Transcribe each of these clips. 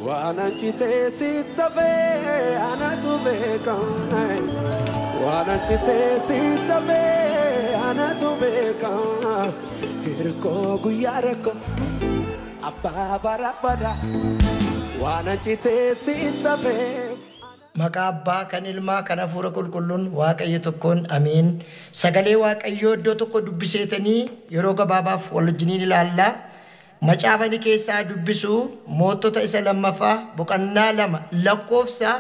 Wananchite sitabe anatu beka Wananchite sitabe anatu beka Hirko guyarko abba barabada Wananchite sitabe Maqaa abbaa kan ilmaa kan hafuura qulqulluun waaqayyo tokkoon amiin. Sagalee waaqayyoo iddoo tokko dubbiseetanii yeroo gabaabaaf wal wajjiniin ilaallaa. Macaafni keessaa dubbisu moottota isa lammaffaa boqonnaa 2 lakkoofsa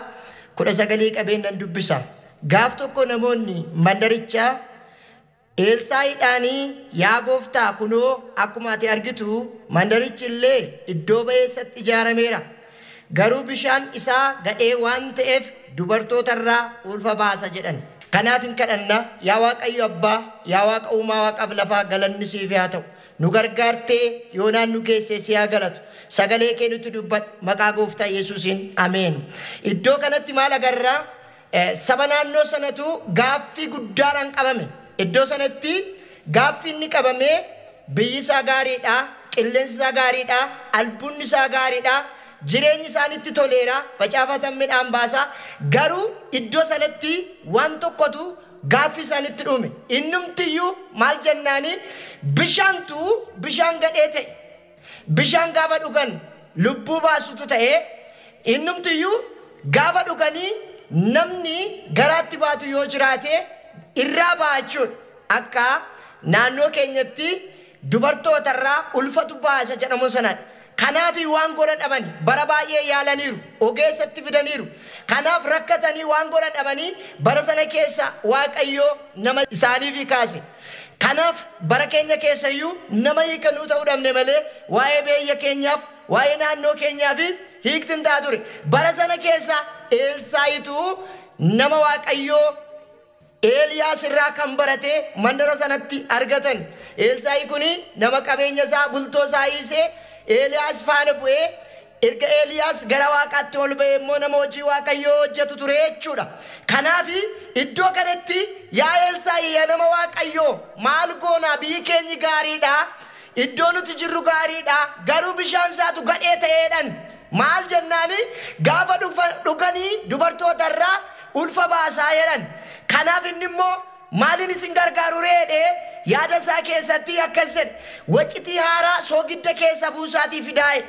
19 qabeennan dubbisa. Gaaf tokko namoonni mandarichaa Elsaa'iidhaanii yaa gooftaa kunoo akkuma ati argitu mandarichi illee iddoo bayeessatti ijaarameera. Garuu bishaan isaa gadhee waan ta'eef dubartoota irraa ulfa baasa jedhan. Kanaaf hin kadhanna yaa waaqayyo abbaa yaa waaqa uumaa waaqaaf lafaa galanni siif haa ta'u. Nu gargaartee yoonaan nu geesse si haa galatu. Sagalee kee nutti dubbadhu maqaa gooftaa Yesuusiin ameen. Iddoo kanatti maal agarraa? Saba naannoo sanatu gaaffii guddaadhaan qabame. Iddoo sanatti gaaffii inni qabame biyyi isaa gaariidha, qilleensi isaa gaariidha, albuunni isaa gaariidha. Jireenyi isaanitti toleera, facaafatan midhaan baasa. Garuu iddoo sanatti waan tokkotu gaaffii isaanitti dhume. Innumtiyyuu maal jennaani? Bishaan gadhee ta'e. Bishaan gaafa dhugan lubbuu baasutu ta'e. Innumtiyyuu gaafa dhuganii namni garaatti baatu yoo jiraate irraa baachuudha. Akka naannoo keenyatti dubartootarraa ulfatu baasa jedhamu sanadha. Kanaafi waan godhan dhabani bara baay'ee yaalaniiru ogeessatti fidaniiru. Kanaaf rakkatanii waan godhan dhabanii bara sana keessa waaqayyo nama isaaniif kaase. Kanaaf bara keenya keessayyuu nama hiikanuu ta'uu dhabne malee waa'ee biyya keenyaaf waa'ee naannoo keenyaaf hiiktin ta'a ture. Bara sana keessa Elsaa'itu nama waaqayyo Eeliyaas irraa kan barate mandara sanatti argatan. Elsaa'i kuni nama qabeenya isaa bultoo isaa hiisee Eeliyaas faana bu'ee erga Eeliyaas gara waaqaatti ol ba'ee immoo nama hojii waaqayyoo hojjetu ture jechuudha. Kanaaf iddoo kanatti yaa Elsaa'i yaa nama waaqayyoo maal goona biyyi keenyi gaariidha. Iddoo nuti jirru gaariidha. Garuu bishaan isaatu gadhee ta'eedhaan maal jennaani gaafa dhuganii dubartoota irraa ulfa baasaa jedhan. Kanaaf inni immoo maalin isin gargaaru reedhee yaada isaa keessatti akkas jedhe wacitii haaraa soogidda keessa buusaatii fidaa'e.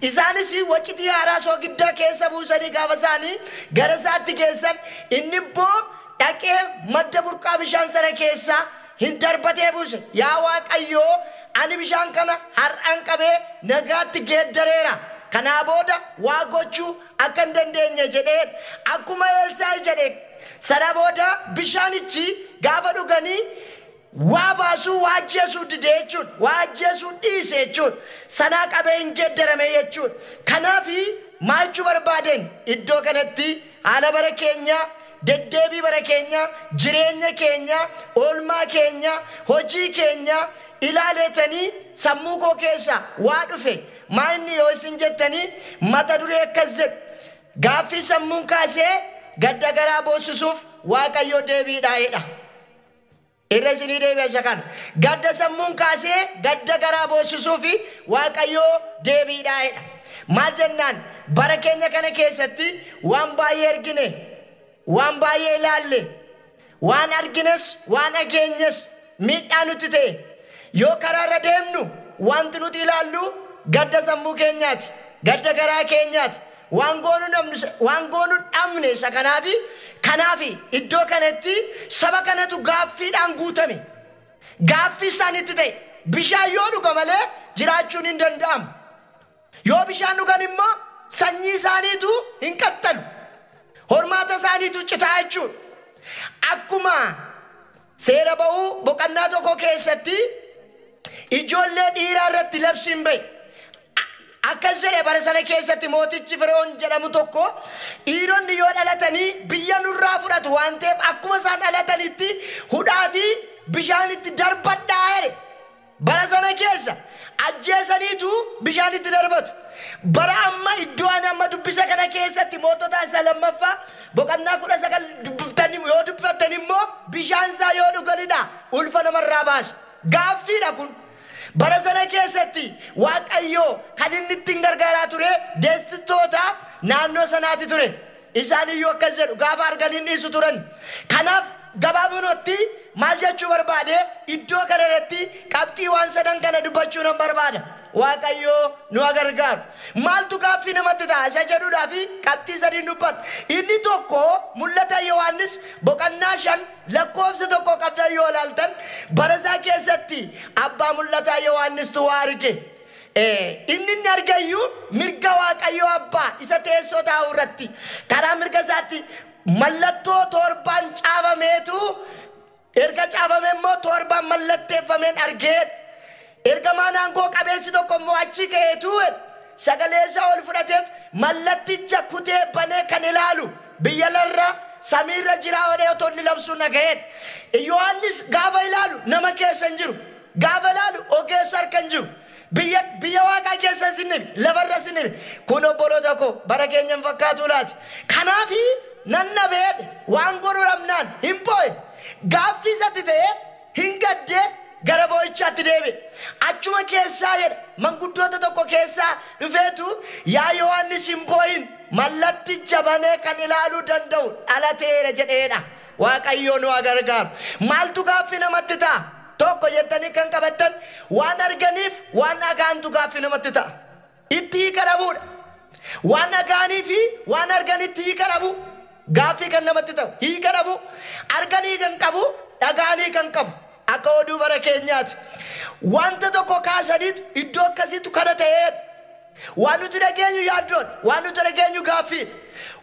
Isaanis wacitii haaraa soogidda keessa buusanii gaafa isaanii gara isaatti geessan inni immoo dhaqee madda burqaa bishaan sana keessaa hin darbatee buuse. Yaa waaqayyoo ani bishaan kana har'aan qabee nagaatti geeddareera. Kanaa booda waa gochuu akka hin dandeenye jedhee akkuma Elsaa'i jedhe sana booda bishaanichi gaafa dhuganii waa baasuu waa ajjeesuu dide jechuudha. Waa ajjeesuu dhiise jechuudha. Sanaa qabee hin geeddarame jechuudha. Kanaaf maal jechuu barbaadeen iddoo kanatti haala bara keenyaa deddeebii bara keenyaa jireenya keenyaa oolmaa keenyaa hojii keenyaa ilaaleetanii sammuu koo keessa waa dhufe maa inni yoo isin jettanii mata duree akkas jedhu gaaffii sammuun kaasee gadda garaa boossisuuf waaqayyo deebiidhaa'edha. Irra isinii deebi'asa kana gadda sammuun kaasee gadda garaa boossisuuf waaqayyo deebiidhaa'edha. Maal jennaan bara keenya kana keessatti waan baay'ee argine waan baay'ee ilaalle waan argines waan dhageenyes miidhaa nutti ta'e yoo karaarra deemnu wanti nuti ilaallu gadda sammuu keenyaati gadda garaa keenyaati waan goonu dhabne isa kanaafi iddoo kanatti saba kanatu gaaffiidhaan guutame gaaffii isaanitti ta'e bishaan yoo dhuga malee jiraachuun hin danda'amu. Yoo bishaan dhugan immoo sanyii isaaniitu hin qaxxalu. Hormaata isaaniitu citaa jechuudha. Akkuma seera ba'uu boqonnaa tokko keessatti ijoollee dhiiraa irratti labsiin ba'e. Akkas jedhee bara sana keessatti mootichi Firoon jedhamu tokko dhiironni yoo dhalatanii biyya nurraa fudhatu waan ta'eef akkuma isaan dhalatanitti hudhaatii bishaanitti darbadhaa jedhe. Bara sana keessa ajjeesaniitu bishaanitti darbatu. Bara amma iddoo ani amma dubbisa kana keessatti mootota isa lammaffaa boqonnaa 19 yoo dubbattan immoo bishaan isaa yoo dhuganidha ulfa namarraa baasa. Gaaffiidha kun. Barasana keessatti Waaqayyo kan inni ittiin gargaaraa ture deessitoota naannoo sanaati ture. Isaan iyyuu akkas jedhu gaafa arganii dhiisu turan. Kanaaf gabaabunotti maal jechuu barbaade iddoo kanarratti qabxii waan sadan kana dubbachuu nan barbaada. Waaqayyo nu gargaaru. Maaltu gaaffii namatti ta'a isa jedhuudhaafi qabxii sadii dubbata. Inni tokko mul'ata Yohaannis boqonnaa 5 lakkoofsa tokko qabdan yoo ilaaltan barasaa keessatti abbaa mul'ata Yohaannistu waa arge. Inni argayyuu mirga Waaqayyo abbaa isa teessoo taa'u irratti karaa mirga isaatti mallattoo torbaan caafameetu erga caafame immoo torbaan mallatteeffameen argee ergamaan aangoo qabeessi tokko immoo achi ka'eetu sagalee isaa ol fudhateet mallatticha kutee banee kan ilaalu biyya larra samiirra jira odee otoo inni labsuu nagaheen. Yohaannis gaafa ilaalu nama keessa hin jiru. Gaafa ilaalu ogeessa harka hin jiru. Biyya Waaqaa keessa sinni lafarra sinni kun obboloota koo bara keenya hin fakkaatu laati. Kanaafi nan nabeedhe waan godhuudhamnaan hin boo'e gaaffii isatti ta'e hin gaddee gara boo'ichaatti deebi'e. Achuma keessaa jedha manguddoota tokko keessaa dhufeetu yaa Yohaannis hin boo'in mallatticha banee kan ilaaluu danda'u dhalateera jedheedha. Waaqayyo nu gargaaru. Maaltu gaaffii namatti ta'a? Tokko jettanii kan qabattan waan arganiif waan dhagaantu gaaffii namatti ta'a. Itti hiika dhabuudha. Waan dhagaanii fi waan arganitti hiika dhabu gaaffii kan namatti ta'u. Hiika dhabu arganii kan qabu dhagaanii kan qabu akka oduu bara keenyaati. Wanta tokko kaasaniitu iddoo akkasiitu kana ta'ee waan nuti dhageenyu yaaddoon waan nuti dhageenyu gaaffii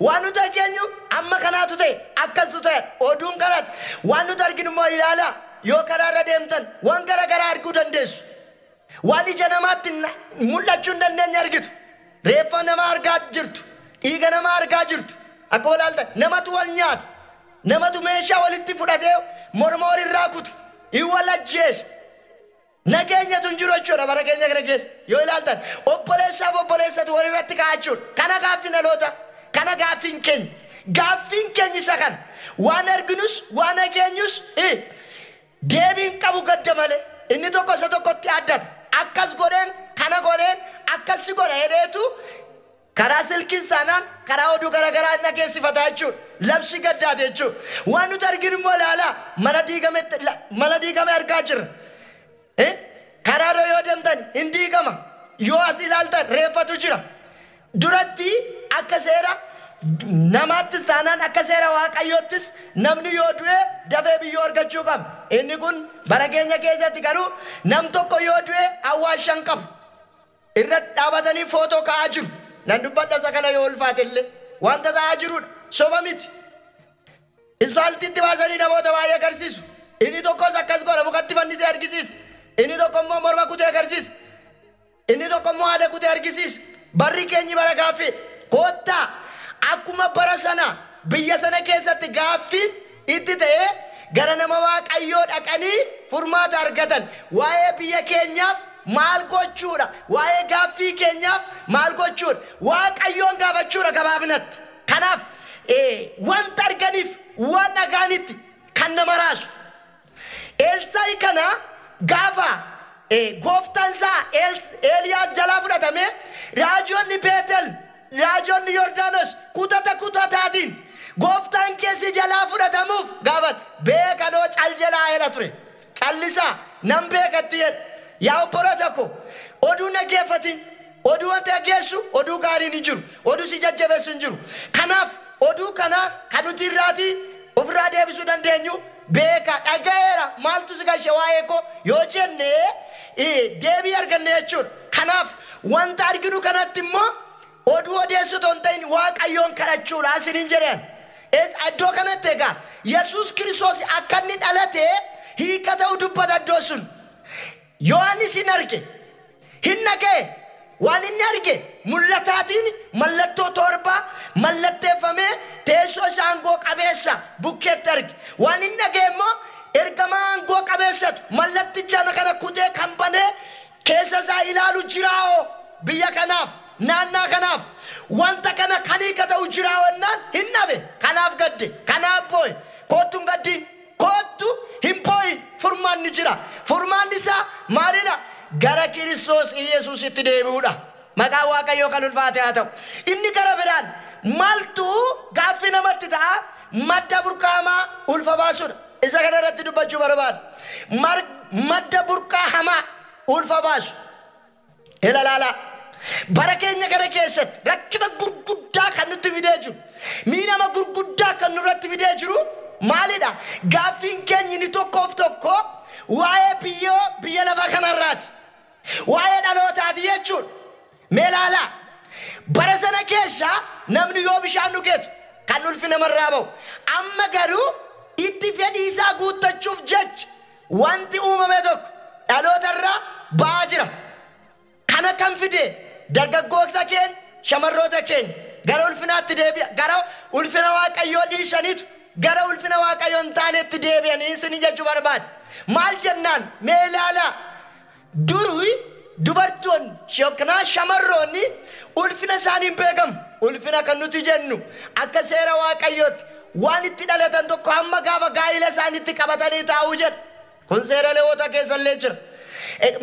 waan nuti dhageenyu amma kanaatu ta'e akkasitu ta'e oduun kanaan waan nuti arginu immoo ilaalaa. Yoo karaarra deemtan waan garagaraa arguu dandeessu. Waan ija namaatti mul'achuu hin dandeenye argitu. Reeffa namaa argaa jirtu. Dhiiga namaa argaa jirtu. Akka walaaltan namatu wal nyaata. Namatu meeshaa walitti fudhatee morma walirraa kutu. Hin wal ajjeesa. Nageenyatu hin jiru jechuudha bara keenya kana keessa. Yoo ilaaltan obboleessaaf obboleessatu walirratti kaa'achuudha. Kana gaaffiin dhaloota. Kana gaaffiin keenya. Gaaffiin keenya isa kana. Waan arginus waan dhageenyus deebiin qabu gadda malee inni tokko isa tokkotti addata. Akkas godheen kana godheen akkasi godha hedheetu karaa silkis taanaan karaa oduu garagaraa dhageessifataa jechuudha. Labsi gaddaate jechuudha. Waan nuti arginu immoo ilaalaa mana diigame argaa jirra. Karaarra yoo deemtan hin diigama. Yoo as ilaaltan reeffatu jira. Duratti akka seera namaattis taanaan akka seera Waaqayyoottis namni yoo du'e dafee biyyoo argachuu qaba. Inni kun bara keenya keessatti garuu nam tokko yoo du'e awwaashan qabu. Irratti dhaabatanii footoo ka'aa jiru. Nan dubbadha isa kana yoo ulfaate illee wanta ta'aa jirudha. Soba miti. Ispaaltiitti baasanii namoota baay'ee agarsiisu. Inni tokkos akkas godha mukatti fannisee argisiisa. Inni tokko immoo morma kutee agarsiisa. Inni tokko immoo haada kutee argisiisa. Barri keenyi bara gaaffii koottaa akkuma bara sana biyya sana keessatti gaaffiin itti ta'ee gara nama Waaqayyoo dhaqanii furmaata argatan. Waa'ee biyya keenyaaf maal gochuudha? Waa'ee gaaffii keenyaaf maal gochuudha? Waaqayyoon gaafachuudha gabaabinatti. Kanaaf wanta arganiif waan dhagaanitti kan nama raasu. Elsaa'i kana gaafa gooftaan isaa Eeliyaas jalaa fudhatame raajoonni Beetel raajoonni Yordaanos kutataatiin gooftaan keessi jalaa fudhatamuuf gaafan beekanoo cal jalaa jedha ture. Callisaa nan beekatti jedha. Yaa obboloota koo oduu nageeffatiin oduu wanta dhageessu oduu gaariin hin jiru. Oduu si jajjabeessu hin jiru. Kanaaf oduu kana kan nuti irraatii ofirraa deebisuu dandeenyu beeka dhagayeera maaltu si gashe waa'ee koo yoo jenne deebii arganne jechuudha. Kanaaf wanta arginu kanatti immoo oduu odeessu ton ta'in Waaqayyoon kadhachuudha asiniin jedhan. Iddoo kanatti egaa Yesuus Kiristoos akka inni dhalate hiika ta'uu dubbata iddoo sun. Yohaannis hin arge hin dhaga'e waan inni arge mul'ataatiin mallattoo torba mallatteeffamee teessoo isaa aangoo qabeessa bukkeetti arge. Waan inni dhaga'e immoo ergamaa aangoo qabeessatu mallatticha kana kutee kan banee keessa isaa ilaalu jiraa'oo biyya kanaaf naannaa kanaaf wanta kana kan hiika ta'u jiraawannaan hin dhabe. Kanaaf gadde kanaaf boo'e kootu hin gaddiin kootu hin boo'in furmaanni jira. Furmaanni isaa maalidha? gara Kiristoos Yesuusitti deebi'uudha. Maqaan Waaqayyoo kan ulfaate haa ta'u. Inni gara biraan maaltu gaaffii namatti ta'a? Madda burqaamaa ulfa baasuudha. Isa kana irratti dubbachuu barbaada. Madda burqaa hamaa ulfa baasu. Ilaala. Bara keenya kana keessatti rakkina gurguddaa kan nutti fidee jiru. Miidhama gurguddaa kan nurratti fidee jiru maalidha? Gaaffiin keenya inni tokkoof tokko waa'ee biyya lafa kanarraati. Waa'ee dhalootaati jechuudha. Mee ilaalaa. Bara sana keessa namni yoo bishaan dhugeetu kan ulfina namarraa bahu. Amma garuu itti fedhii isaa guuttachuuf jecha wanti uumame tokko dhalootarraa ba'aa jira. Kana kan fide dargaggoota keenya, shamarroota keenya gara ulfinaatti deebi'a. Gara ulfina Waaqayyoo dhiisaniitu gara ulfina Waaqayyoo hin taanetti deebi'anii isin jechuu barbaada. Maal jennaan? Mee ilaalaa. Durii dubartoonni yookaan shamarroonni ulfina isaanii hin beekamu. Ulfina kan nuti jennu akka seera Waaqayyootti waan itti dhalatan tokko hamma gaafa gaa'ila isaaniitti qabatanii taa'uu jedha. Kun seera Lewwota keessallee jira.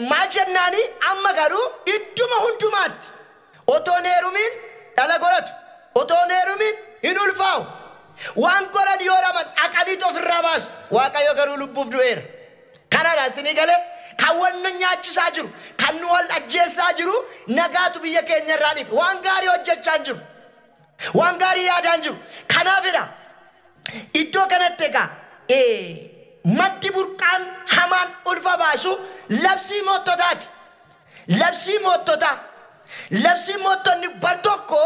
Maal jennaani? Amma garuu idduma hundumaatti otoo hin heerumin dhala godhatu, otoo hin heerumin hin ulfaa'u. Waan godhan yoo raman aqaniit ofirraa baasu. Waaqayyo garuu lubbuuf du'eera. Kanadha isinii galee kan wal nyaachisaa jiru, kan nu wal ajjeessaa jiru nagaatu biyya keenya irraa dhibe. Waan gaarii hojjechaa hin jiru. Waan gaarii yaadaa hin jiru. Kanaafidha iddoo kanatti egaa maddi burqaan hamaan ulfa baasu labsii moottotaati. Labsii moottotaa. Labsii moottonni bar tokko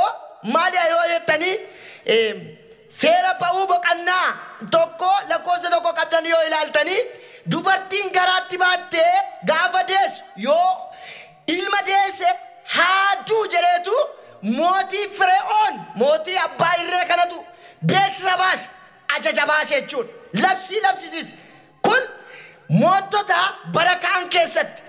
maali yoo jettanii seera ba'uu boqonnaa tokko lakkoofsa tokko qabdan yoo ilaaltanii dubartiin garaatti baattee gaafa deessu yoo ilma deesse haaduu jedheetu mootii Firee'oon mootii abbaa irree kanatu beeksisa baase, ajaja baase jechuudha. Labsii labsisiis. Kun moottota bara kaan keessatti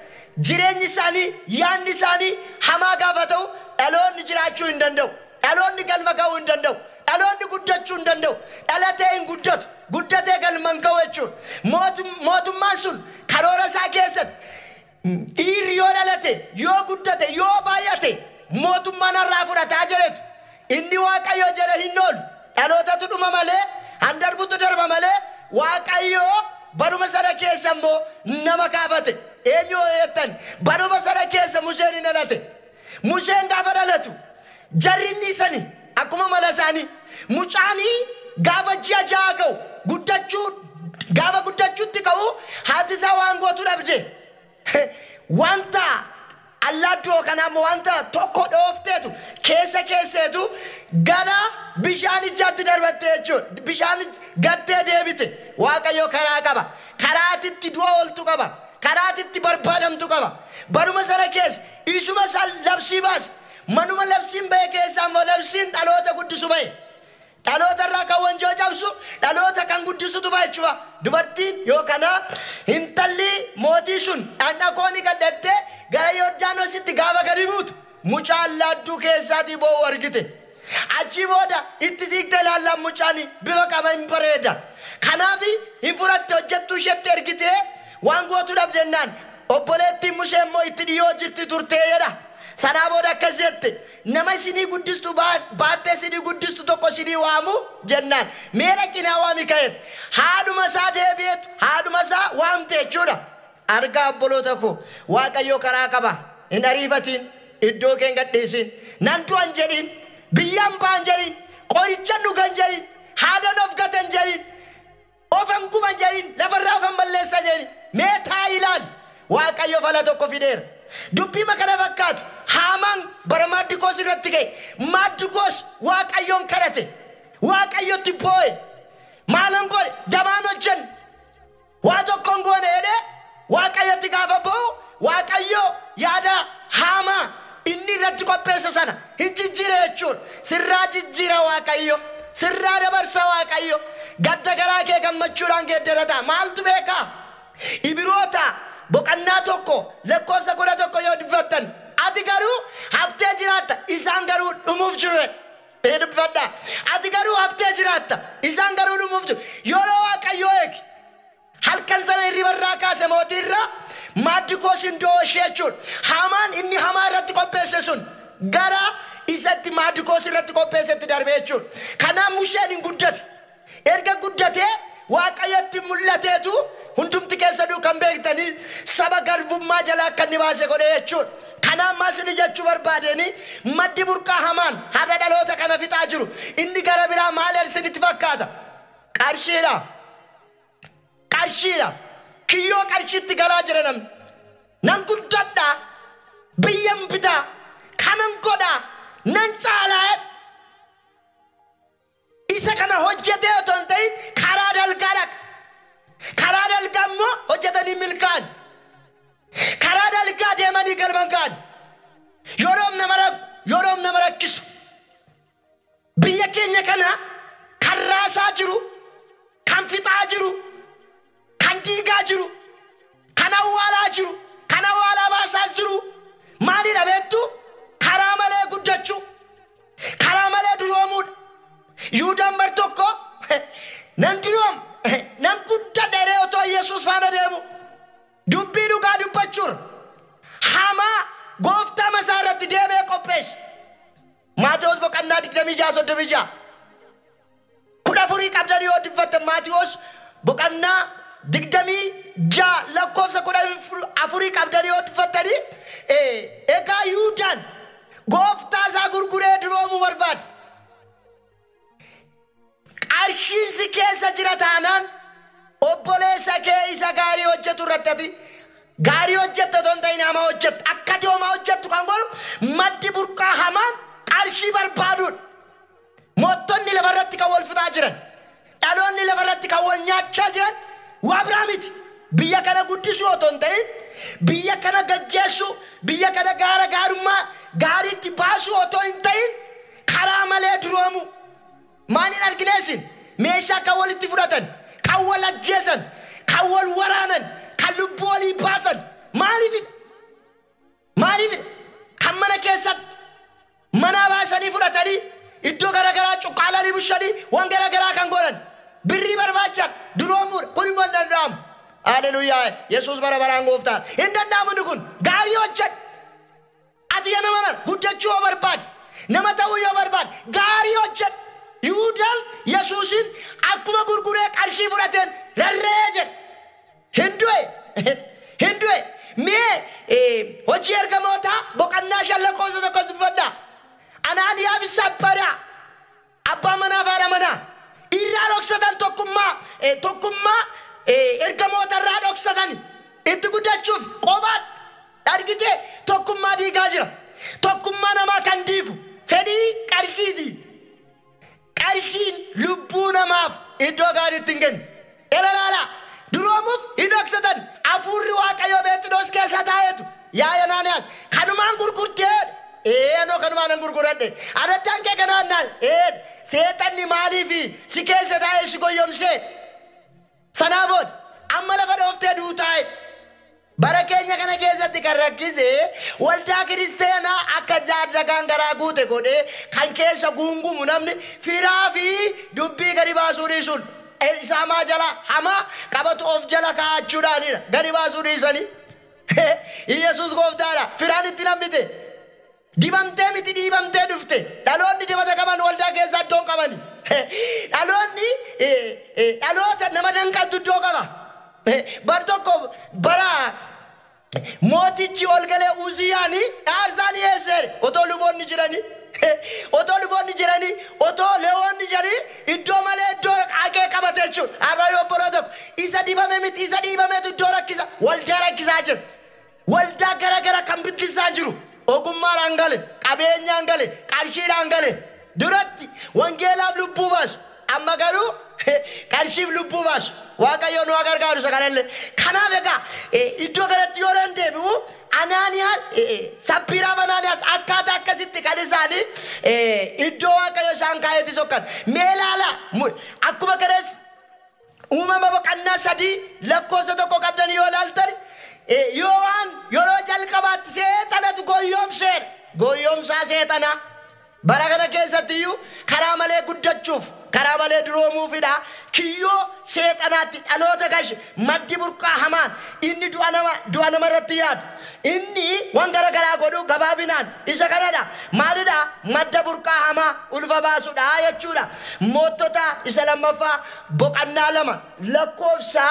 jireenyi isaanii, yaadni isaanii hamaa gaafa ta'u dhaloonni jiraachuu hin danda'u. Dhaloonni galma ga'uu hin danda'u. Dhaloonni guddachuu hin danda'u. Dhalatee hin guddatu. Guddatee galma hin ga'u jechuudha. Mootummaan sun karoora isaa keessatti dhiirri yoo dhalate, yoo guddate, yoo baay'ate mootummaan har'aa fudhataa jireetu. Inni Waaqayyo jedhe hin oolu. Dhalootatu dhuma malee, handarbutu darba malee Waaqayyo baruma sana keessa immoo nama kaafate. Eenyu jettan? Baruma sana keessa Museen hin dhalate. Museen gaafa dhalatu jarri inni sani akkuma mala isaanii mucaanii gaafa ji'a ja'a ga'u gaafa guddachuutti ka'u haati isaa waan gootu dhabde. Wanta allaaddoo kanaa immoo wanta tokko dhoofteetu keesseetu gara bishaan ijaatti darbatte jechuudha. Bishaan gattee deebite. Waaqayyo karaa qaba. Karaatitti du'a ooltu qaba. Karaatitti barbaadamtu qaba. Baruma sana keessa isuma isaan labsii baase. Manuma labsiin ba'e keessaa immoo labsiin dhaloota guddisu ba'e. Dhaloota irraa kan wanjoo cabsu dhaloota kan guddisutu ba'a jechuudha. Dubartiin yookaan intalli mootii sun dhaqooni gaddattee gara Yordaanositti gaafa gadi buutu mucaa allaadduu keessaatii boo'u argite. Achi booda itti siqtee ilaallaan mucaanii bifa qaba hin bareeda. Kanaaf hin fudhatte hojjettuu isheetti ergitee waan gootu dhabdennaan obboleettiin Museen immoo itti dhiyoo jirti turtee jedha. Sanaa booda akkas jette nama isinii guddistu baattee isinii guddistu tokko isinii waamu jennaan. Mee dhaqinaa waami ka'eet haadhuma isaa deebi'eetu haadhuma isaa waamte jechuudha. Argaa obboloota koo Waaqayyo karaa qaba. Hin ariifatiin iddoo kee gadhiisin. Nan du'an jedhin biyyaan ba'an jedhin qoricha dhugan jedhin haadan of gatan jedhin ofan guban jedhin lafarraa ofan balleessa jedhin. Mee taa ilaal Waaqayyo fala tokko fideera. Dubbii makana fakkaatu Haamaan bara Maardikoos irratti ga'e. Maardikoos Waaqayyoon kadhate. Waaqayyotti boo'e. Maalan godhe? Dabaan hojjenne. Waa tokkoon goone jedhee Waaqayyotti gaafa boo'u Waaqayyo yaada Haamaa inni irratti qopheessa sana hin jijjiire jechuudha. Sirraa jijjiira Waaqayyo. Sirraa dabarsa Waaqayyo. Gadda garaa kee gammachuudhaan geeddarata. Maaltu beekaa? Ibroota boqonnaa tokko lakkoofsa 11 yoo dubbattan ati garuu haftee jiraatta isaan garuu dhumuuf jiru. Dubbadha. Ati garuu haftee jiraatta isaan garuu dhumuuf jiru. Yeroo Waaqayyo eegi halkan sana hirribarraa kaase mootii irraa maaddikoosin dooshee hamaan inni hamaa irratti qopheesse sun gara isatti maaddikoos irratti qopheessetti darbee jechuudha. Kanaaf Museen hin guddate. Erga guddatee Waaqayyotti mul'ateetu hundumti keessaduu kan beektanii saba garbummaa jalaa akka inni baase godhee jechuudha. Kanaaf maasini jechuu barbaadeni maddi burqaa hamaan haadha dhaloota kana fixaa jiru. Inni gara biraa maal isinitti fakkaata? Qarshiidha. Qarshiidha. Kiyyoo qarshiitti galaa jira namni. Nan guddadhaa. Biyyan bitaa. Kanan godhaa. Nan caalaa. Isa kana hojjetee otoo hin ta'in karaa dalgaa dhaqa. Karaa dalgaa immoo hojjetanii milkaan. Karaa dalgaa deemanii galman kaan. Yoroom nama rakkisu. Biyya keenya kana kan raasaa jiru, kan fixaa jiru, kan diigaa jiru, kan awwaalaa jiru, kan awwaalaa baasaa jiru. Maalidha beektu? Karaa malee guddachuu, karaa malee duroomuudha. Yuudaan bar tokko nan duroom nan guddadhe otoo Yesuus faana deemu. Dubbii dhugaa dubbachuun hamaa gooftaa masaa irratti deemee qopheesse. Maatiyoos boqonnaa 26 14 qabdanii yoo dubbattan Maatiyoos boqonnaa 26 lakkoofsa 14 qabdanii yoo dubbattanii egaa Yuudaan gooftaa isaa gurguree duroomuu barbaade. Qarshiin si keessa jira taanaan obboleessa kee isa gaarii hojjetu irratti gaarii hojjettu otoo hin ta'in hamaa hojjettu akkati homaa hojjettu kan godhu maddi burqaa hamaan qarshii barbaaduudha. Moottonni lafarratti kan wal fixaa jiran, dhaloonni lafarratti kan wal nyaachaa jiran waa biraa miti. Biyya kana guddisuu otoo hin ta'in biyya kana gaggeessuu, biyya kana gaarummaa gaariitti baasuu otoo hin ta'in karaa malee duroomu. Maaliin argineesin meeshaa kan walitti fudhatan, kan wal ajjeesan, kan wal waraanan, kan lubbuu walii baasan maaliifidha? Kan mana keessatti mana baasanii fudhatanii iddoo garagaraa cuqqaalanii bushanii waan garagaraa kan godhan birrii barbaachan duroomuudha. Kun immoo hin danda'amu. Haleluuyaa. Yesuus bara baraan gooftaan hin danda'amu. Kun gaarii hojjedhu. Ati yana manan guddachuu yoo barbaade, nama ta'uu yoo barbaade gaarii hojjedhu. Yuudaan Yesuusin akkuma gurguree qarshii fudhateen rarree jedhe. Hindu'e. Mee hojii ergamootaa boqonnaa 5 lakkoofsa 1 dubbadhaa. Anaaniyaa fi Sapharaa abbaa manaa fi haadha manaa irraa dhoksatan tokkummaa ergamoota irraa dhoksatan itti guddachuuf qobaatti argitee tokkummaa diigaa jira. Tokkummaa namaa kan diigu fedhii qarshiiti. Qarshiin lubbuu namaaf iddoo gaariitti hin kennu. Elalaala duroomuuf hin dhoksatan. Hafuurri Waaqayyoo Beexidoos keessa taa'etu yaa Anaaniyaas kanumaan gurgurtee kanumaan hin gurguradhe. Adaddaan kee kanaan naal seexanni maaliifi si keessa taa'ee si goyyomsee sanaa booda amma lafa dhooftee duutaa'e. Bara keenya kana keessatti kan rakkise waldaa kiristaanaa akka jaardagaan garaa guute godhee kan keessa guungumu namni firaa fi dubbii gadi baasuu dhiisuun isaamaa jala hamaa qabatu of jala kaa'achuudhaanidha. Gadi baasuu dhiisanii Yesuus gooftaadha. Firaan itti namnite dibamtee miti dhiibamtee dhufte. Dhaloonni dibata qaban waldaa keessaa iddoo qabani. Dhaloonni dhaloota nama danqatu iddoo qaba. Bar tokko bara mootichi ol galee Uziyaanii dhaarsaanii eesseere otoo luboonni jiranii otoo leewwonni jiranii iddoo malee iddoo qaaqee qabate jechuudha. Har'a yoo boroo tokko isa dibame miti isa dhiibameetu iddoo rakkisa waldaa rakkisaa jira. Waldaa garagara kan bittisaa jiru ogummaadhaan gale qabeenyaan gale qarshiidhaan gale duratti wangeelaaf lubbuu baasu amma garuu qarshiif lubbuu baasu. Waaqayyo nu gargaaru sagalee. Kanaaf egaa iddoo kanatti yoo deebi'u Anaaniyaas Saphiraa fi Anaaniyaas akkaataa akkasitti kan isaanii iddoo Waaqayyo isaan kaa'eeti sokkan. Mee ilaala akkuma kanas uumama boqonnaa 3 lakkoofsa 1 qabdanii yoo ilaaltan yeroo jalqabaatti seexanatu goyyomseera. Goyyomsaa seexanaa Baragana keessattiyyuu karaa malee guddachuuf karaa malee duroomuufidha. Kiyyoo seexanaatti dhaloota gash maddi burqaa hamaan inni du'a nama irratti yaadu inni waan garagaraa godhu gabaabinaan isa kanadha. Maalidha? Madda burqaa hamaa ulfa baasudha jechuudha. Moottota isa lammaffaa boqonnaa 2 lakkoofsa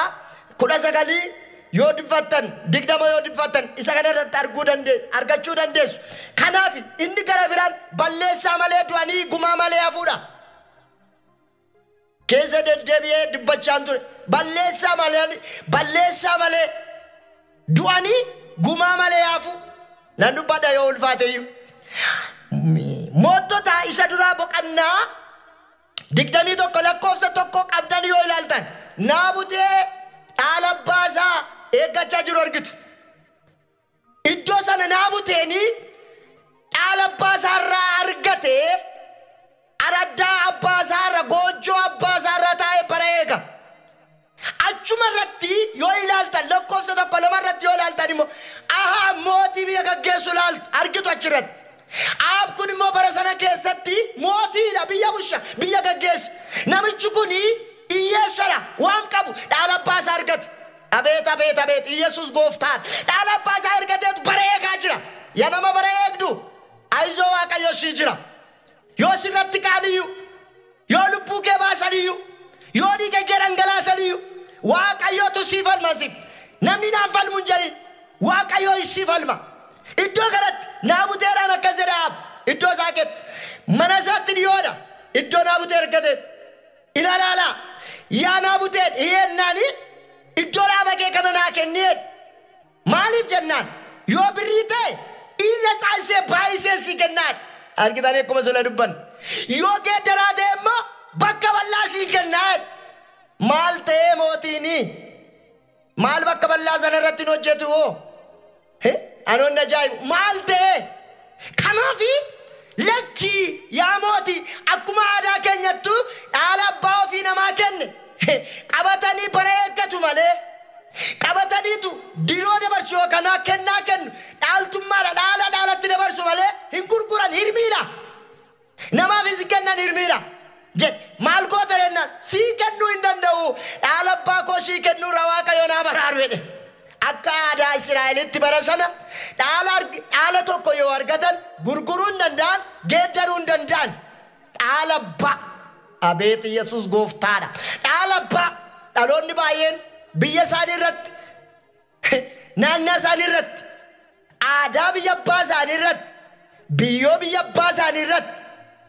19 yoo dubbattan 20 yoo dubbattan isa kanarratti argachuu dandeessu. Kanaaf inni gara biraan balleessaa malee du'anii gumaa malee hafuudha. Keessa deddeebi'ee dubbachaan ture balleessaa malee du'anii gumaa malee hafu nan dubbadha yoo ulfaateyyuu. Moottota isa duraa boqonnaa 21 lakkoofsa 1 qabdan yoo ilaaltan Naabutee dhaala abbaasaa eeggachaa jiru argitu. Iddoo sana Naabuteeni dhaala abbaasaa irraa argatee araddaa abbaasaa irra goojjoo abbaasaa irra taa'ee bara eega. Achuma irratti yoo ilaaltan lakkoofsa 1 irratti yoo ilaaltan immoo ahaa mootii biyya gaggeessu ilaaltu argitu achirratti. Aab kun immoo bara sana keessatti mootiidha biyya busha biyya gaggeessu. Namichi kuni hiyyeessadha waan qabu dhaala abbaasaa argate. Abeet Yesus gooftaan dhaala abbaasaa argateetu bara eegaa jira. Yaa nama bara eegdu ayizoo Waaqayyo sii jira. Yoo sirratti qaaniyyuu yoo lubbuu kee baasaniyyuu yoo dhiiga kee dhangalaasaniyyuu Waaqayyootu sii falma siif. Namni naan falmu hin jedhin Waaqayyoo sii falma. Iddoo kanatti Naabuteedhaan akkas jedha iddoo isaa keetti mana isaatti dhiyoodha. Iddoo Naabutee argatee ilaalaa yaa Naabuteen hiyyeennaan iddoo dhaaba kee kana naa kenneen maaliif jennaan yoo birrii ta'e iyya caalsee baay'isee sii kennaan. Argitanii akkuma sola dubban yoo geeddaraa ta'e immoo bakka bal'aa sii kennaan. Maal ta'ee mootiini maal bakka bal'aa sana irratti hin hojjetu hoo anoonni ajaa'ibu maal ta'e. Kanaafi lakkii yaa mootii akkuma aadaa keenyattu dhaala abbaa ofii namaa kenne qabatanii bara eeggatu malee qabataniitu diyoo dabarsu yookaan kennaa kennu dhaaltummaadha dhaalatti dabarsu malee hin gurguran hirmiidha. Namaafis kennan hirmiidha jedhe maal goota jennaan sii kennuu hin danda'u dhaala abbaa koo sii kennuu irraa Waaqayyo naa baraaru jedhe. Akka aadaa Israa'elitti bara sana dhaala tokko yoo argatan gurguruu hin danda'an geeddaruu hin danda'an. Dhaala abbaa abeet Yesus gooftaadha. Dhaala abbaa dhaloonni baay'een biyya isaanii irratti naannoo isaanii irratti aadaa biyya abbaa isaanii irratti biyyoo biyya abbaa isaanii irratti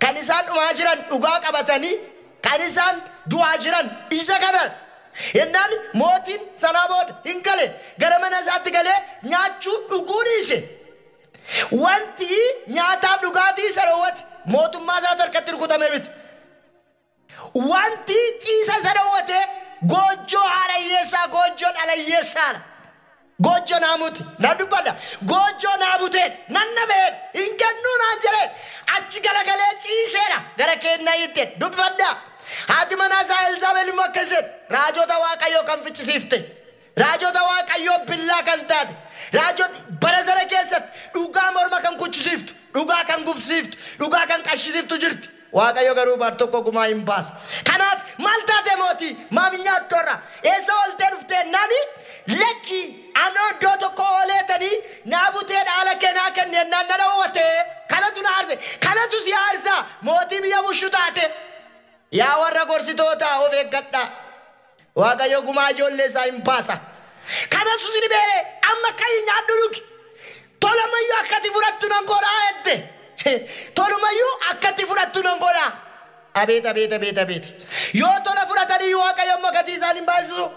kan isaan dhumaa jiran dhugaa qabatanii kan isaan du'aa jiran isa kana. Yennaan mootiin sanaa booda hin gale gara mana isaatti galee nyaachuu dhuguu dhiise. Wanti nyaataaf dhugaatii isa raawwate mootummaa isaatti harkatti rukutame miti. Wanti ciisa isa raawwate goojjoo haadha hiyyeessaa goojjoo dhala hiyyeessaadha. Goojjoo Naabuti nan dubbadha goojjoo Naabuteen nan nabeen hin kennuu naan jedheen achi galagalee ciiseedha gara kennaa hiiteen dubbadha. Haati manaa isaa Elzaabel immoo akkas jedhe raajota Waaqayyoo kan fichisiifte raajota Waaqayyoo billaa kan taate raajota bara sana keessatti dhugaa morma kan kuchisiiftu dhugaa kan gubsiiftu dhugaa kan qashisiiftu jirti. Waaqayyo garuu bar tokko gumaa hin baasu. Kanaaf maal taate mootii maami nyaattorra eessa ooltee dhuftee nani lekki anoo iddoo tokko ooleetanii Naabutee dhaala kennaa kenneen nan na dhawwate kanatu na aarse kanatu si aarsa mootii biyya bushu taate. Yaa warra gorsitoota of eeggadha Waaqayyo gumaa ijoollee isaa hin baasa. Kanatu si dhibeere amma kayi nyaadhu dhugi tolumayyuu akkati fudhattu nan godhaa jette. Tolumayyuu akkati fudhattu nan godhaa. Abeet yoo tola fudhatanii Waaqayyo immoo gatii isaan hin baasisu.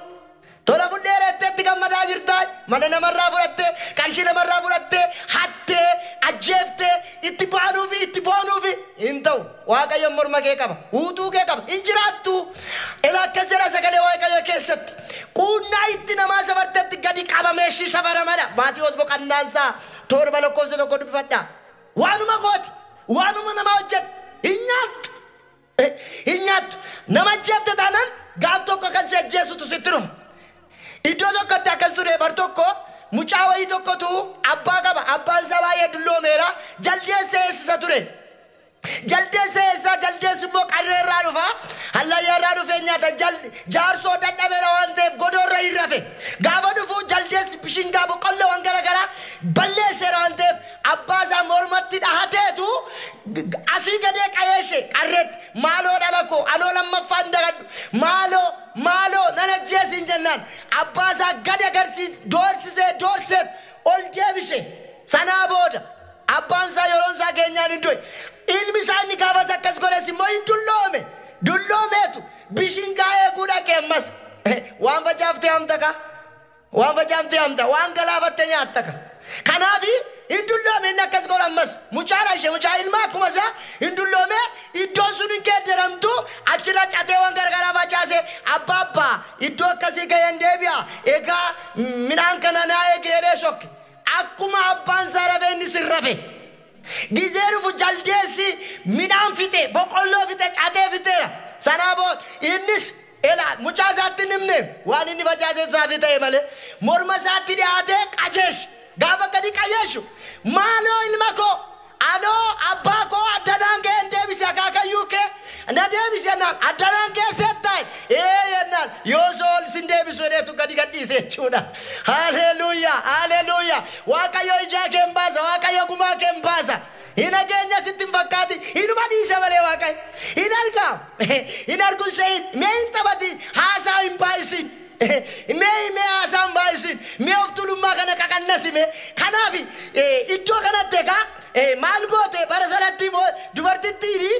Tola fudhee reetteetti gammadaa jirtaa mana namarraa fudhattee qarshii namarraa fudhattee hattee ajjeeftee itti baanuufi hin ta'u. Waaqayyo morma kee qaba huutuu kee qaba hin jiraattu. Ela akkas jedha sagalee Waaqayyo keessatti quunnaa itti namaa safartetti gadi qabamee si safaramana. Maatiyoos boqonnaansaa 7 lakkoofsa 1 dubbifadhaa. Waanuma gooti waanuma nama hojjetu hin nyaattu nama ajjeefte taanaan gaaf tokko kan si ajjeesutu sitti dhufa. Iddoo tokkotti akkas ture bar tokko mucaa wayii tokkotu abbaa qaba abbaan isaa baay'ee dulloomeera jaldeessa eessisa ture. jaldeessa eessa jaldeessi immoo qarreerraa dhufa hallayyaarraa dhufee nyaata jaarsoo dadhabeera waan ta'eef godoorra hin rafe gaafa dhufu jaldeessi bishingaa boqqolloo waan garagaraa balleesseera waan ta'eef abbaasaa mormatti dhahateetu asii gadee qayeeshe qarreetti maaloo dhalakoo anoo lammaffaan dagadhu maaloo nan ajjeesin jennaan abbaasaa gad agarsiis doorseet ol deebise sanaa booda abbaan isaa yeroon isaa keenyaan hin du'e ilmi isaa inni gaafas akkas godhes immoo hin dulloomeetu bishingaa eeguu dhaqee ammas waan facaaftee hamta waan galaafattee nyaatta ka kanaafi hin dulloome inni akkas godhe ammas mucaa ilmaa akkuma isaa hin dulloome iddoon sun hin geeddaramtu achirra catee waan gargaraa facaase abbaa iddoo akkasii ga'een deebi'a egaa midhaan kana naa eegeedhee shokke akkuma abbaan isaa rafee inni sin rafe gizeerufu jaldeessi midhaan fixe boqqolloo fixe catee fixeera sanaa booda innis mucaa isaatti nimne waan inni facaase isaa fixe malee morma isaatti dhiyaatee qajeeshu gaafa gadi qajeeshu maaloo ilma koo anoo abbaa koo addanaan kee hin deebise akaakayyuu kee na deebise jennaan addanaan kee seettaay jennaan yoo sool sin deebisu jedheetu gadi gadhiise jechuudha. Haleluuyaa waaqayyo ijaa kee hin baasa waaqayyo gumaa kee hin baasa hin ageenya sitti hin fakkaati hinuma dhiise malee waaqayyo hin argu seeyin mee hin taphati haasaa hin baa'isin mee haasaan baa'isin mee of tulummaa kana qaqannasime kanaafi iddoo kanatti egaa maal goote bara sanatti dubartittiini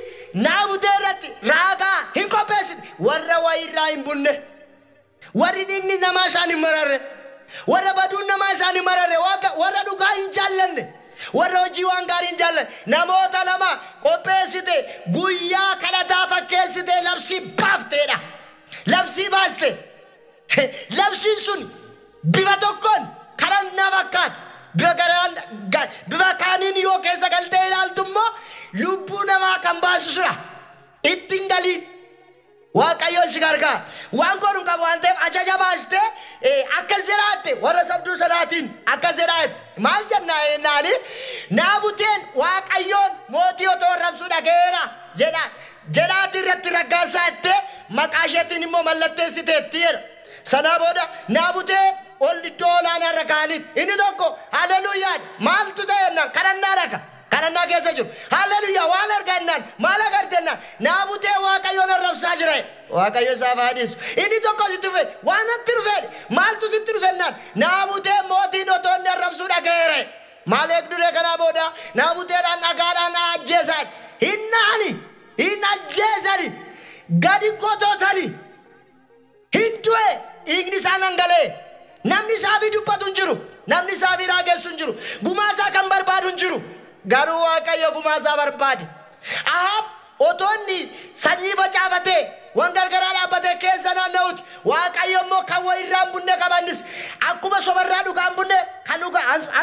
naabutee irratti raagaa hin qopheessite warra wayirraa hin bunne warri dhiigni namaa isaan hin mararre warra baduun namaa isaan hin mararre warra dhugaa hin jaallanne warra hojii waan gaarii hin jaallanne namoota lama qopheessite guyyaa kadhataa fakkeessite labsii baafteedha labsii baaste labsiin sun bifa tokkoon karan na fakkaata bifa kaaniin yoo keessa galtee ilaaltu immoo lubbuu namaa kan baasisudha ittiin galiin waaqayyo si gargaara waan godhuun qabu waan ta'eef ajaja baastee akkas jedhaatte warra sabduu sanaatiin akkas jedhaatte maal jennaa jennaani naabuteen waaqayyoon mootii otoo rabsuu dhageera jedhaati irratti raggaasaatti maqaa isheetiin immoo mallatteessiteetti jedha sanaa booda naabutee ol iddoo olaanaa irra kaa'anitti inni tokko haleluuyaa maaltu ta'e jennaan kadhannaa keessa jiru haleluuyaa waan argaa jennaan maal agarte jennaan naabutee waaqayyoon arrabsaa jira waaqayyo isaaf haa dhiisu inni tokko sitti dhufe waan natti dhufe maaltu sitti dhufe jennaan naabutee mootiin otoo inni arrabsuu dhaga'eera maal eegduree kanaa booda naabuteedhaan dhagaadhaan ajjeesan hin ajjeesani gadi qotootani hin du'e dhiigni isaan hangalee namni isaafi dubbatu hin jiru namni isaafi raagessu hin jiru gumaa isaa kan barbaadu hin jiru garuu waaqayyo gumaa isaa barbaade Ahab otoonni sanyii facaafatee waan gargaraa dhaabbatee keessa naanna'uuti waaqayyo immoo kan wayirraa hin bunne qabannis akkuma sobarraa dhugaa hin bunne kan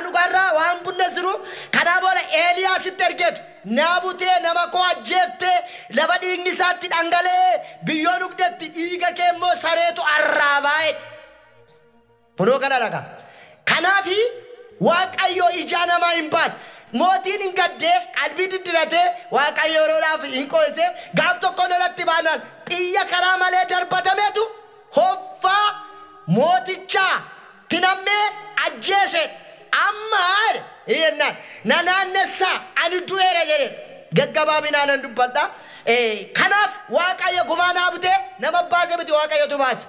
dhugaarraa waan bunne jiru kanaa booda Eeliyaasitti ergeetu naabutee nama koo ajjeeftee lafa dhiigni isaatti dhangala'ee biyyoon ugdetti dhiiga kee immoo sareetu arraabaa'e funoo kana dhagaa kanaafi waaqayyo ijaa namaa hin baase mootiin hin gaddee qalbii diddiratee waaqayyo yeroodhaaf hin qo'ise gaaf tokko lolatti baanaan xiyya karaa malee darbatameetu hoffaa mootichaa tinammee ajjeese ammaal yennaan na naannessaa ani du'eera jedhe gaggabaabinaan nan dubbadha kanaaf waaqayyo gumaa naabutee nama baase miti waaqayyotu baase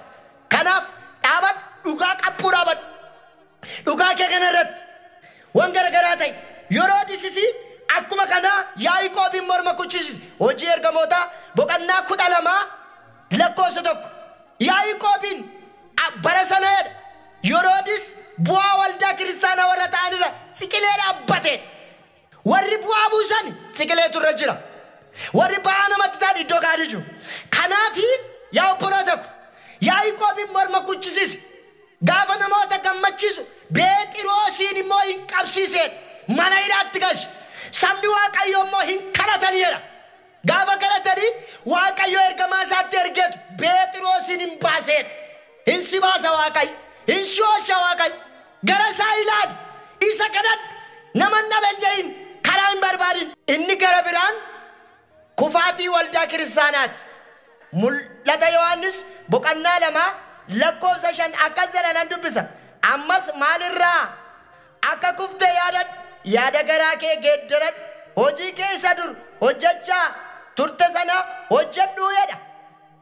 kanaaf dhaabadhu dhugaa qabbuu dhaabadhu dhugaa kee kana irratti waan garagaraa ta'e yeroo disisi akkuma kana Yaaqoobiin morma kuchisiise hojii ergamootaa boqonnaa 12 lakkoofsa 1 Yaaqoobiin bara sana yeroo dis bu'aa waldaa kiristaanaa warra ta'anirra siqilee dhaabbate warri bu'aa buusan siqileetu irra jira warri ba'aa namatti ta'an iddoo gaarii jiru kanaafi yaa obboloota ko Yaaqoobiin morma kuchisiise gaafa namoota gammachiisu Beexiroosiin immoo hin qabsiiseen mana hidhaatti gashi sabni waaqayyo immoo hin kadhataniidha gaafa kadhatanii waaqayyo ergamaa isaatti ergeetu Beexiroosiin hin baaseen hin si baasa waaqayyo hin si oolcha waaqayyo gara isaa ilaali isa kadhadhu nama hin dhaban jedhin karaa hin barbaadin inni gara biraan Kufaatii waldaa kiristaanaati. Mul'ata Yohaannis boqonnaa 2 lakkoofsa 5 akkas jedhan dubbisa. Ammas maalirraa akka kufte yaada garaa kee geeddaradhu. Hojii kee isa dur hojjechaa turte sana hojjedhu jedha.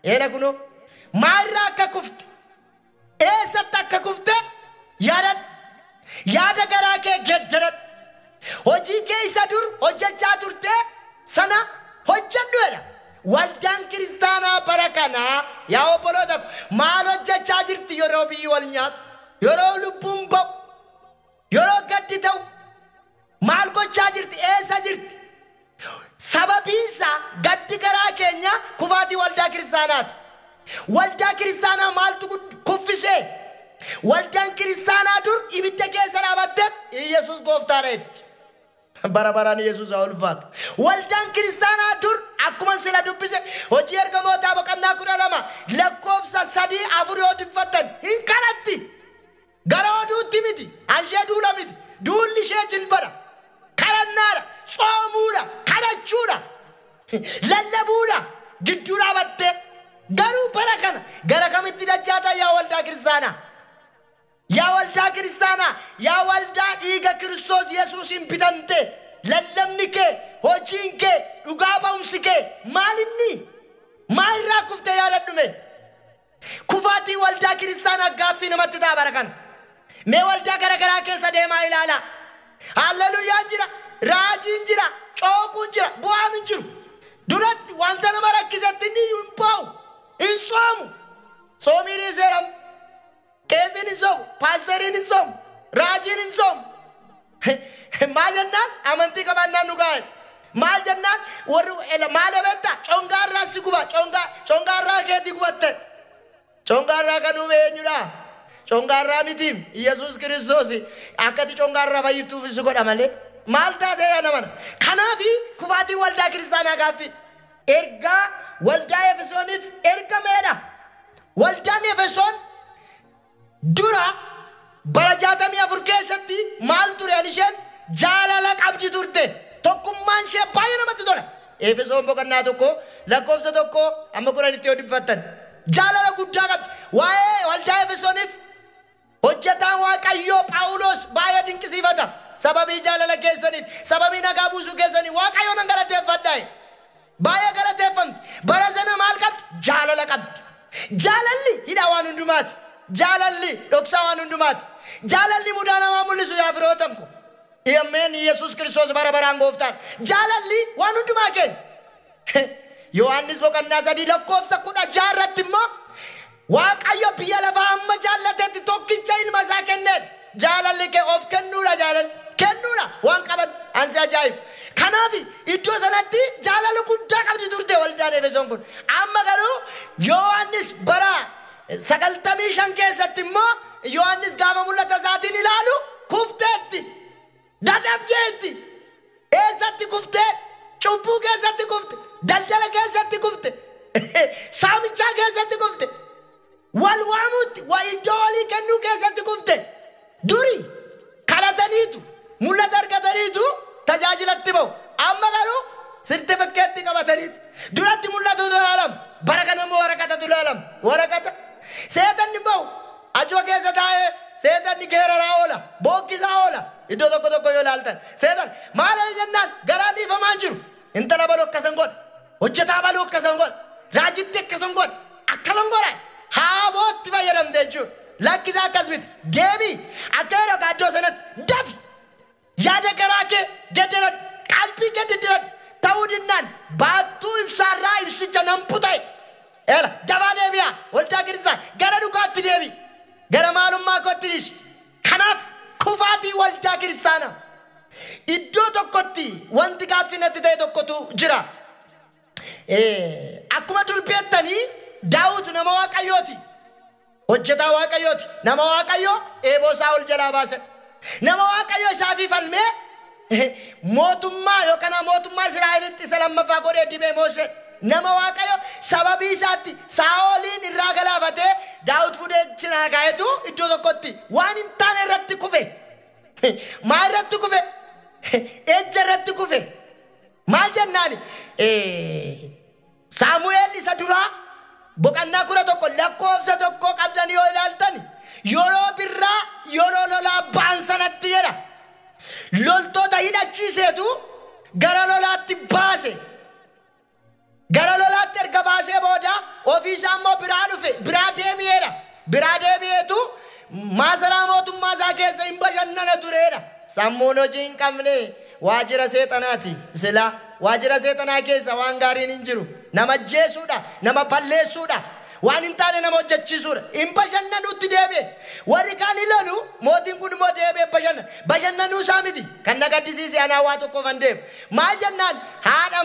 Eena kunoo maalirraa akka kufte eessatti akka kufte yaadadhu. Yaada garaa kee geeddaradhu. Hojii kee isa dur hojjechaa turte sana hojjedhu jedha. Waldaan kiristaanaa bara kanaa yaa obboloota maal hojjechaa jirti yeroo biyyi wal nyaatu, yeroo lubbuun ba'u, yeroo gaddi ta'u maal gochaa jirti? Eessa jirti? Sababiinsa gaddi garaa keenya kufaatii waldaa kiristaanaati. Waldaa kiristaanaa maaltu kuffisee? Waldaan kiristaanaa dur ibidda keessa dhaabatte Yesuus gooftaadha. Barabaraan Yesuus haa ulfaatu. Waldaan kiristaanaa dur akkuma sila dubbise hojii ergamootaa boqonnaa 12 lakkoofsa 3-4 yoo dubbattan hin kadhatti. Gara oduutti miti, anshee duula miti, duulli ishee jilbadha, kadhannaadha, soomuudha, kadhachuudha, lallabuudha, gidduu dhaabattee. Garuu bara kana gara kamitti dachaataa yaa waldaa kiristaanaa? Yaa waldaa kiristaanaa, yaa waldaa dhiiga Kiristoos Yesuusin bitante, lallabni kee, hojiin kee, dhugaa ba'umsi kee maalinni? Maalirraa kufte yaadadhume? Kufaatii waldaa kiristaanaa gaaffii namatti ta'a bara kana. Mee waldaa garagaraa keessa deemaa ilaala. Hallelujaan jira, raajiin jira, cookuun jira, bu'aan hin jiru. Duratti wanta nama rakkisetti inni hin ba'u, hin soomu. Soomiin hin seeramu. Qeesiin hin soomu, paasteriin hin soomu, raajiin hin soomu. Maal jennaan? Amantii qabaannaan nu gaa'e. Maal jennaan? Warri maal ebeetta? Congaarraa si guba, congaarraa keetii gubatte. Congaarraa kan uume eenyudha? Congaarraa mitiim Yesuus Kiristoos akkati congaarraa fayyiftuuf si godha malee. Maal taatee yaa namana? Kanaafi kufaatii waldaa kiristaanaa gaaffii. Ergaa waldaa Efesooniif ergameedha. Waldaan Efesoon dura bara 64 keessatti maal ture? Isheen jaalala qabdi turte. Tokkummaan ishee baay'ee namatti tola. Efesoon boqonnaa 1 lakkoofsa 1 amma 10 yoo dubbattan jaalala guddaa qabdi. Waa'ee waldaa Efesooniif hojjetaan Waaqayyoo Phaawulos baay'ee dinqisiifata. Sababii jaalala keessaniif, sababii nagaa buusuu keessaniif Waaqayyoon nan galateeffadha. Baay'ee galateeffamti. Bara sana maal qabdi? Jaalala qabdi. Jaalalli hidha waan hundumaati. Jaalalli dhoksaa waan hundumaati. Jaalalli mudaa namaa mul'isu yaa firootan ko. Ameen Yesuus Kiristoos bara baraan gooftaan. Jaalalli waan hundumaa keenya. Yohaannis boqonnaa 3 lakkoofsa 16 irratti immoo Waaqayyo biyya lafaa amma jaallatetti tokkicha ilma isaa kenneen. Jaalalli kee of kennuudha, jaalalli kennuudha waan qaban ansi ajaa'ibu. Kanaaf iddoo sanatti jaalala guddaa qabdi turte waldaan Efesoon kun. Amma garuu Yohaannis bara 95 keessatti immoo Yohaannis gaafa mul'ata isaatiin ilaalu kufteetti, dadhabdeetti. Eessatti kuftee? Cubbuu keessatti kufte, daldala keessatti kufte, saamichaa keessatti kufte, wal waamutti iddoo walii kennuu keessatti kufte. Duri kadhataniitu mul'ata argataniitu tajaajilatti ba'u. Amma garuu sirtifikeetti qabataniitu. Duratti mul'atu ilaalam, bara kana immoo waraqatatu ilaalam. Waraqata seetanni ba'u ajoo keessa taa'ee seetanni geeraraa oola, bookkisaa oola. Iddoo tokko yoo ilaaltan seetan maal jennaan garaa dhiifamaa jiru. Intala baluu akkasan godha, hojjetaa baluu akkasan godha, raajitti akkasan godha, akkasan godha. Haabootti fayyadamte jechuudha. Lakkisaa akkas miti. Deebii akka yeroo iddoo sanatti dafi yaada garaa kee gedderadhu, qalbii gedderadhu. Ta'uu dinnaan baattuu ibsaarraa ibsicha nan buta'e. Eela dafaa deebi'aa waldaa kiristaanaa gara dhugaatti deebi. Gara maalummaa kootti dhiisi. Kanaaf kufaatii waldaa kiristaanaa iddoo tokkotti wanti gaaffii natti ta'e tokkotu jira. Akkuma dubbettanii Daawit nama Waaqayyooti. Hojjetaa Waaqayyooti. Nama Waaqayyoo eeboo isaa ol jalaa baasan. Nama Waaqayyoo isaafii falmee mootummaa yookaan mootummaa Israa'elitti isa lammaffaa godhee dibee Moosee. Nama Waaqayyoo sababii isaatti Saa'oliin irraa galaafatee Daawit fuudhee cinaa kaa'etu iddoo tokkotti waan hin taane irratti kufe. Maa irratti kufe? Ejja irratti kufe. maal jennaani Saamu'eel isa duraa boqonnaa 11 lakkoofsa 1 qabdanii yoo ilaaltani yeroo birraa yeroo lolaa ba'an sanatti jedha loltoota hidhachiiseetu gara lolaatti baase gara lolaatti erga baasee booda ofiisaa immoo biraa dhufe biraa deebi'eetu maasaraa mootummaa isaa keessa hin bashannana tureedha. Sammuun hojii hin qabne waajjira seexanaati silaa waajjira seexanaa keessa waan gaariin hin jiru nama ajjeesuudha nama balleessuudha waan hin taane nama hojjechiisuudha hin bashannanuutti deebi'e warri kaan ilalu mootiin kun immoo deebi'e bashannanuu isaa miti kan na gaddisiise anaa waa tokkoof hin deemu maal jennaan haadha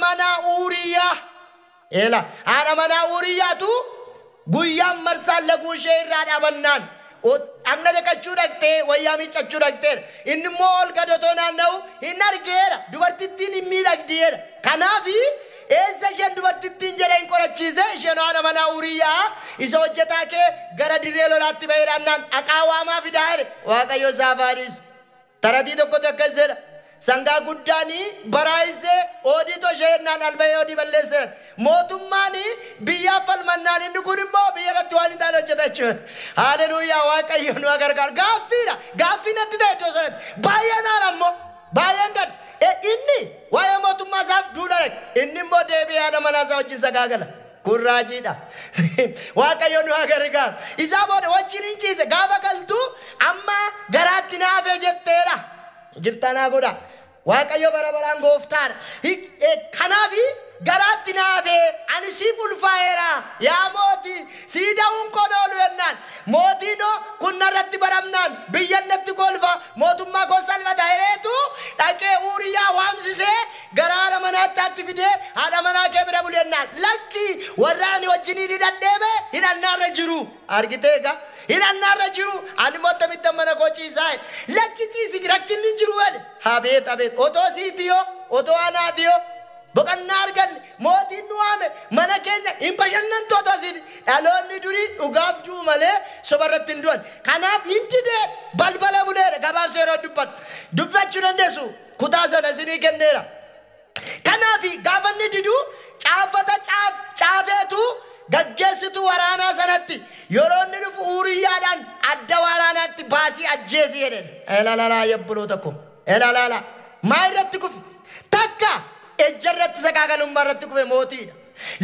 manaa Uuriyaatu guyyaan marsaan laguu ishee irraa dhaabannaan amna deqachuu dhaqxee wayyaa miiccachuu dhaqxeera inni immoo ol gadotoo naanna'u hin argeera dubartittiin hin miidhagdeera kanaafi eessa isheen dubartittiin jedhee hin qorachiise isheen haadha manaa Uuriyaa isa hojjetaa kee gara dirree lolaatti ba'eedhaannaan aqaa waamaa fidaa jedhe Waaqayyo saafaadhiisu taratii tokkotu akkas jedha sangaa guddaanii baraayisee oodii tosheennaan alba'ee oodii balleesseera mootummaanii biyyaaf falmannaan inni kun immoo biyya irratti waan hin taane hojjeta jechuudha. Haleluuyaa Waaqayyo nu gargaara gaaffii natti ta'e iddoo sanatti baay'een haala ammoo baay'een gad inni waa'ee mootummaa isaaf duula dhaqe inni immoo deebi'ee haadha manaa isaa wajjin sagaagala. Kun raajiidha. Waaqayyo nu gargaara isaa booda wajjin hin ciise gaafa galtuu amma garaatti naafee jetteedha. Jirtanaa godha Waaqayyo bara baraan gooftaadha kanaafi garaatti naafee ani siif ulfaa'eera yaa mootii sii da'uun koon oolu jennaan mootiin kun narratti baramnaan biyyannatti kolfa mootummaa koo salphata jedheetu dhaqee Uuriyaa waamsisee gara haadha manaatti fidee haadha manaa kee bira bulu jennaan lakki warra ani wajjinii hidhadheebe hidhannaarra jiru argiteega hidhannaarra jiru ani mootummaa mana koo ciisaa lakki ciisi rakkinni hin jiru wal abeet otoo siitiyo otoo anaatiyo boqonnaa arganne mootiin nu waame mana keenya hin bashannantu otoo siiti dhaloonni durii dhugaaf jiru malee sobarratti hin du'an kanaaf hin didee balbala buleera gabaabsee yeroo dubbachuu dandeessu kutaa sana isinii kenneera kanaafi gaafanni diduu caafeetu gaggeessitu waraanaa sanatti yeroo inni dhufu Uuriyaadhaan adda waraanaatti baasii ajjeesi jedheen elalaalaa yabbuloo tokko elalaalaa maa irratti kufe takka ejjarratti sagaagalummaa irratti kufe mootiidha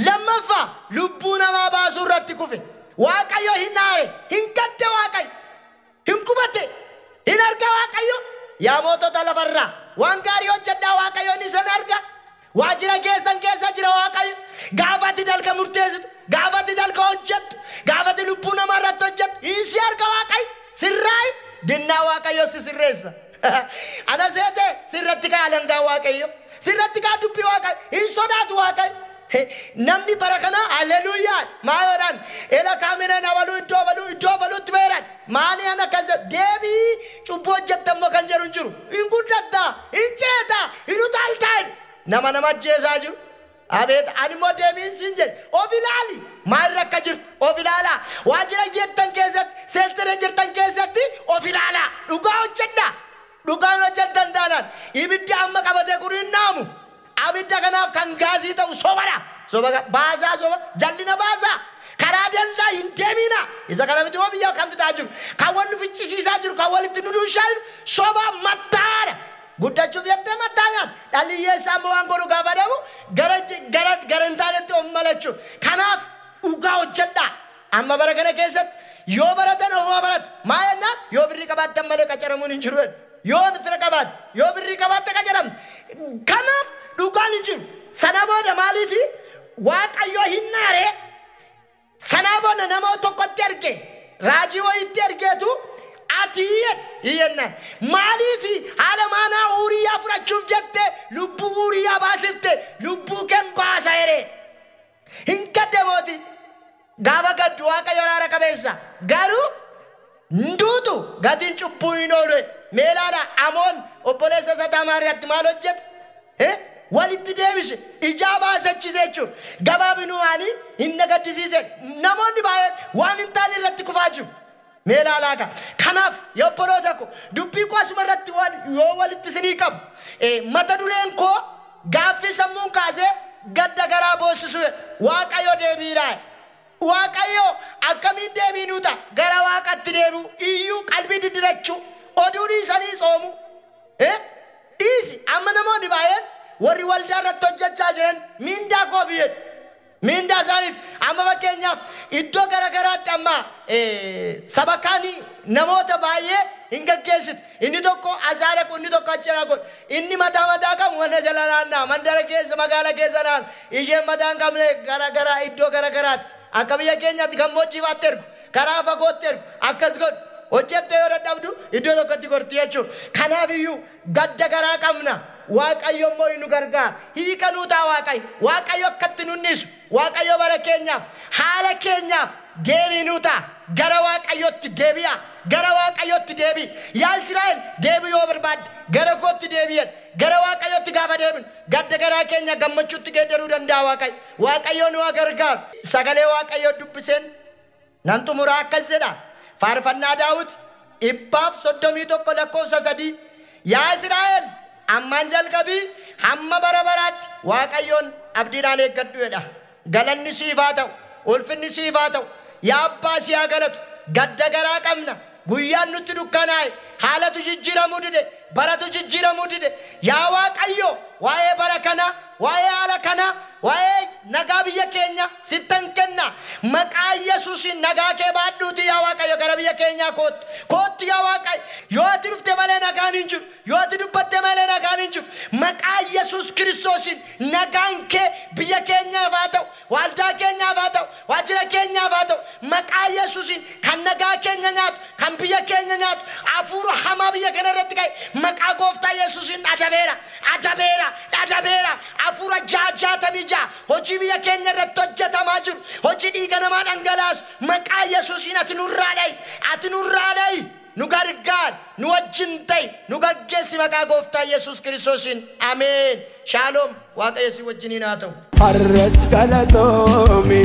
lammaffaa lubbuu namaa baasuu irratti kufe Waaqayyo hin aare hin gadde Waaqayyo hin kubate hin arga Waaqayyo yaa mootota lafarraa waan gaarii hojjedhaa Waaqayyo ni san arga waajjira keessan keessa jira Waaqayyo gaafatti dalga murteessitu gaafatti dalga hojjettu gaafatti lubbuu namaa irratti hojjettu isi arga Waaqayyo sirraayi dinnaa Waaqayyo si sirreessa ana seete sirratti kaa alangaa Waaqayyo sirratti kaa dubbii Waaqayyo hin sodaatu Waaqayyo namni barakana haleluuyaa maayoodhaan ela kaamina nabalu iddoo balutti beeran maani ana kaza deebii cubboo hojjettammoo kan jedhu hin jiru hin guddatta hin ceeta hin utaaltaa nama ajjeesaa jiru abeet ani immoo deebiin siin jedhe of ilaali maal akka jirtu of ilaalaa waajjira jettan keessatti seeltire jirtan keessatti of ilaalaa dhugaa hojjedhaa dhugaan hojjettan taanaan ibiddi amma qabatee kun hin naamu abidda kanaaf kan gaazii ta'u sobadha baasaa soba jallina baasaa karaa dallaa hin deemina isa kana miti waa biyyaa kan fitaa jiru kan wal nu ficcisiisaa jiru kan walitti nu duushaa jiru soba mattaadha guddachuuf jettee mattaa nyaata dhalli hiyyeessaa immoo waan godhu gaafa deemu gara hin taanetti of malachuu kanaaf dhugaa hojjedhaa amma bara kana keessatti yoo baratan ofuma baratu maa jennaan yoo birrii qabaattan malee qacaramuun hin jiru yoo fira qabaat yoo birrii qabaatte qacaramte kanaaf dhugaan hin jiru sana booda maaliifi Waaqayyo hin naare sana booda namoota tokkotti erge raajii wayitti ergeetu ati yennaan maaliifi haala manaa Uuriyaa fudhachuuf jette lubbuu Uuriyaa baasifte lubbuu keen baasa jedhee hin gadde mooti gaafa gaddu Waaqayyo araara qabeessa garuu nduutu gatiin cubbuu hin oolu meelaadha Amoon obboleessa isaa Taamaariyaatti maal hojjete walitti deebise ijaa baasachise jechuudha gabaabinuu hin nagaddisiise namoonni baay'een waan hin taane irratti kufaa jiru meelaalaaka kanaaf yobboloota ko dubbii koo asuma irratti yoo walitti sinii qabu mata dureen koo gaaffii sammuun kaasee gadda garaa boosisu waaqayyo deebiidhaa. Waaqayyo akkamiin deebiinuu ta'a gara waaqatti deebi'u iyyuu qalbii diddirachuu oduu dhiisanii soomu. Dhiisi amma namoonni baay'een warri waldaa irratti hojjechaa jiran mindaa koofi jedhu. Mindaa isaaniif amma fakkeenyaaf iddoo garagaraatti amma sabakaanii namoota baay'ee hin gaggeessitu. Inni tokko azaara kun inni tokko achirraa kun inni mataa qabu mana jala naannaa mandara keessa magaala keessa naan isheen mataan qabne garagaraa iddoo garagaraatti akka biyya keenyaatti gammoojjii baatti ergu karaa fagootti ergu akkas godhu hojjettee yoo dadhabdu iddoo tokkotti gorti jechuudha. Kanaaf iyyuu gadda garaa qabna. Waaqayyo immoo nu gargaara. Hiika nuu ta'a waaqayyo. Waaqayyo akkatti nu dhiisu. Waaqayyo bara keenyaaf haala keenyaaf deebii nuu ta'a. Gara waaqayyotti deebi'a. Gara waaqayyotti deebi'i. Yaa Israa'el deebii yoo barbaadde gara kootti deebi'an. Gara waaqayyotti gaafa deebin gadda garaa keenya gammachuutti geeddaruu danda'a waaqayyo. Waaqayyo nu gargaara. Sagalee waaqayyo dubbiseen nan xumuraa akkas jedha. Faarfannaa Daawit 131 yaa Israa'el ammaan jalqabii hamma bara baraatti waaqayyoon abdiidhaan eeggadhu jedha. Galanni siif haa ta'u, ulfinni siif haa ta'u, yaa abbaa si haa galatu. Gadda garaa qabna. Guyyaan nutti dukkanaa'e haalatu jijjiiramuu dide, baratu jijjiiramuu dide. Yaa waaqayyo waa'ee bara kana, waa'ee haala kana, waa'ee nagaa biyya keenya sittan kenna. Maqaa Yesuusiin nagaa kee baadhuuti yaa waaqayyo gara biyya keenyaa kootu. Kootu yaa waaqayyo. Yoo ati dhufte malee nagaan hin jiru. Yoo ati dubbatte malee nagaan hin jiru. Maqaa Yesuus Kiristoosiin nagaan kee biyya keenyaaf haa ta'u, waldaa keenyaaf haa ta'u, waajjira keenyaaf haa ta'u. Maqaa Yesuusiin kan nagaa keenya nyaatu, kan biyya keenya nyaatu, hafuura hamaa biyya kana irratti ka'e maqaa gooftaa Yesuusiin adabeera, adabeera, adabeera. Hafuura jaajaatamii hojii biyya keenya irratti hojjetamaa jiru hojii dhiiga namaa dhangalaasu maqaa Yesuusiin ati nurraa dha'i nu gargaar nu wajjin ta'i nu gaggeessi maqaa gooftaa Yesuus Kiristoosiin ameen. Shaaloom waaqayyo si wajjiniin haa ta'u. Har'as galatoomi